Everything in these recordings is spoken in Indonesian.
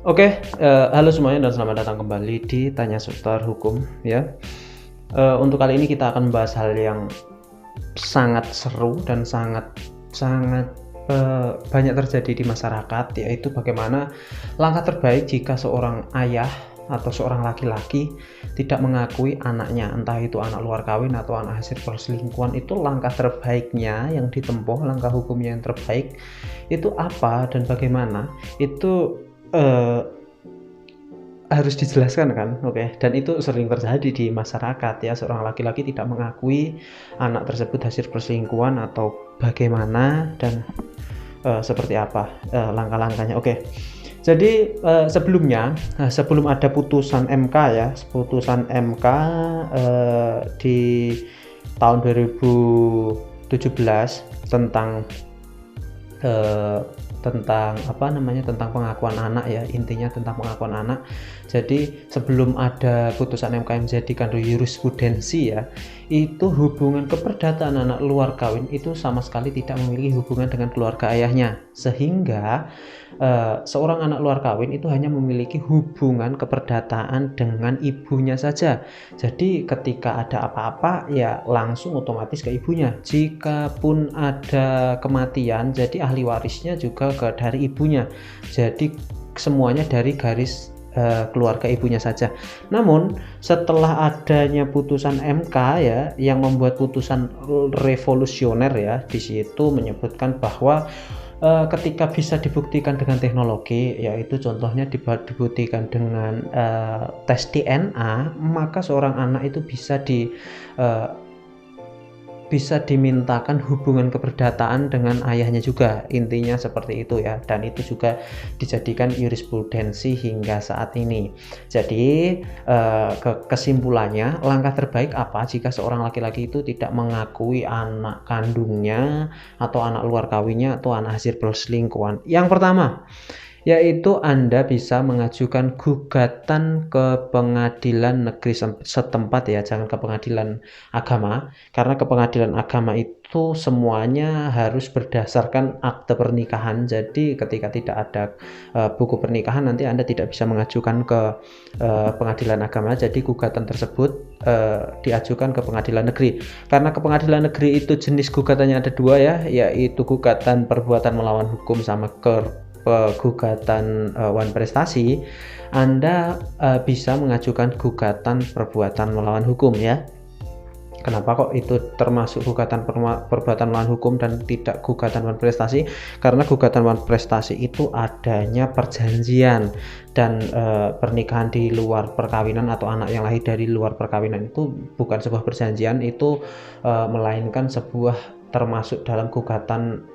Oke, halo semuanya dan selamat datang kembali di Tanya Seputar Hukum ya. Untuk kali ini kita akan membahas hal yang sangat seru dan sangat sangat banyak terjadi di masyarakat, yaitu bagaimana langkah terbaik jika seorang ayah atau seorang laki-laki tidak mengakui anaknya, entah itu anak luar kawin atau anak hasil perselingkuhan. Itu langkah terbaiknya yang ditempuh, langkah hukumnya yang terbaik itu apa dan bagaimana itu harus dijelaskan kan. Oke, dan itu sering terjadi di masyarakat ya, seorang laki-laki tidak mengakui anak tersebut hasil perselingkuhan atau bagaimana dan seperti apa langkah-langkahnya. Oke, jadi sebelumnya sebelum ada putusan MK ya, putusan MK di tahun 2017 tentang tentang pengakuan anak ya, intinya tentang pengakuan anak. Jadi sebelum ada putusan MK yang menjadikan jurisprudensi ya, itu hubungan keperdataan anak luar kawin itu sama sekali tidak memiliki hubungan dengan keluarga ayahnya, sehingga seorang anak luar kawin itu hanya memiliki hubungan keperdataan dengan ibunya saja. Jadi ketika ada apa-apa ya langsung otomatis ke ibunya. Jikapun ada kematian, jadi ahli warisnya juga dari ibunya. Jadi semuanya dari garis keluarga ibunya saja. Namun setelah adanya putusan MK ya, yang membuat putusan revolusioner ya, di situ menyebutkan bahwa ketika bisa dibuktikan dengan teknologi, yaitu contohnya dibuktikan dengan tes DNA, maka seorang anak itu bisa dimintakan hubungan keperdataan dengan ayahnya juga, intinya seperti itu ya. Dan itu juga dijadikan jurisprudensi hingga saat ini. Jadi kesimpulannya, langkah terbaik apa jika seorang laki-laki itu tidak mengakui anak kandungnya atau anak luar kawinnya atau anak hasil perselingkuhan? Yang pertama yaitu Anda bisa mengajukan gugatan ke pengadilan negeri setempat ya, jangan ke pengadilan agama, karena ke pengadilan agama itu semuanya harus berdasarkan akte pernikahan. Jadi ketika tidak ada buku pernikahan, nanti Anda tidak bisa mengajukan ke pengadilan agama. Jadi gugatan tersebut diajukan ke pengadilan negeri. Karena ke pengadilan negeri itu jenis gugatannya ada dua ya, yaitu gugatan perbuatan melawan hukum sama gugatan wan prestasi. Anda bisa mengajukan gugatan perbuatan melawan hukum ya. Kenapa kok itu termasuk gugatan perbuatan melawan hukum dan tidak gugatan wan prestasi? Karena gugatan wan prestasi itu adanya perjanjian dan pernikahan di luar perkawinan atau anak yang lahir dari luar perkawinan itu bukan sebuah perjanjian, itu melainkan termasuk dalam gugatan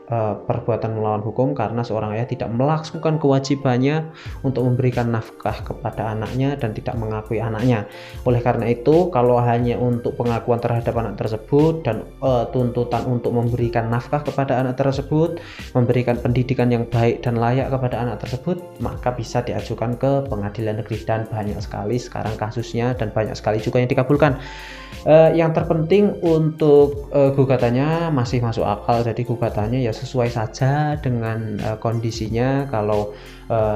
perbuatan melawan hukum, karena seorang ayah tidak melaksanakan kewajibannya untuk memberikan nafkah kepada anaknya dan tidak mengakui anaknya. Oleh karena itu, kalau hanya untuk pengakuan terhadap anak tersebut dan tuntutan untuk memberikan nafkah kepada anak tersebut, memberikan pendidikan yang baik dan layak kepada anak tersebut, maka bisa diajukan ke pengadilan negeri, dan banyak sekali sekarang kasusnya dan banyak sekali juga yang dikabulkan. Yang terpenting untuk gugatannya masih masuk akal, jadi gugatannya ya sesuai saja dengan kondisinya. Kalau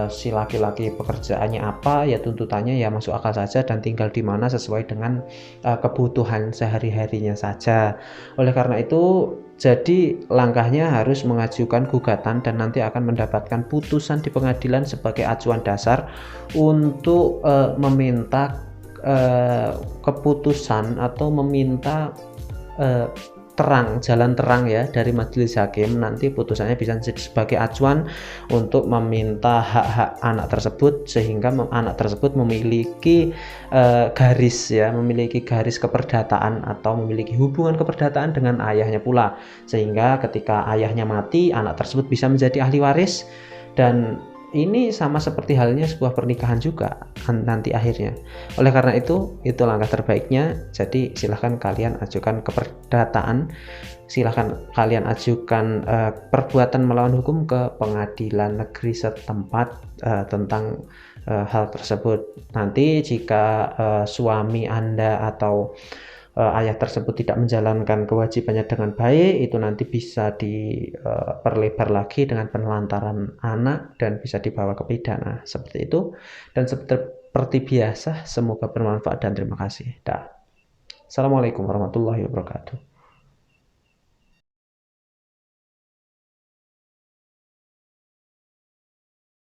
si laki-laki pekerjaannya apa, ya tuntutannya ya masuk akal saja dan tinggal di mana sesuai dengan kebutuhan sehari-harinya saja. Oleh karena itu, jadi langkahnya harus mengajukan gugatan dan nanti akan mendapatkan putusan di pengadilan sebagai acuan dasar untuk meminta keputusan atau meminta jalan terang ya dari majelis hakim. Nanti putusannya bisa jadi sebagai acuan untuk meminta hak-hak anak tersebut, sehingga anak tersebut memiliki memiliki garis keperdataan atau memiliki hubungan keperdataan dengan ayahnya pula, sehingga ketika ayahnya mati, anak tersebut bisa menjadi ahli waris. Dan ini sama seperti halnya sebuah pernikahan juga nanti akhirnya. Oleh karena itu langkah terbaiknya. Jadi silahkan kalian ajukan keperdataan, silahkan kalian ajukan perbuatan melawan hukum ke pengadilan negeri setempat tentang hal tersebut. Nanti jika suami Anda atau ayah tersebut tidak menjalankan kewajibannya dengan baik, itu nanti bisa diperlebar lagi dengan penelantaran anak dan bisa dibawa ke pidana seperti itu. Dan seperti biasa, semoga bermanfaat dan terima kasih. Dah. Assalamualaikum warahmatullahi wabarakatuh.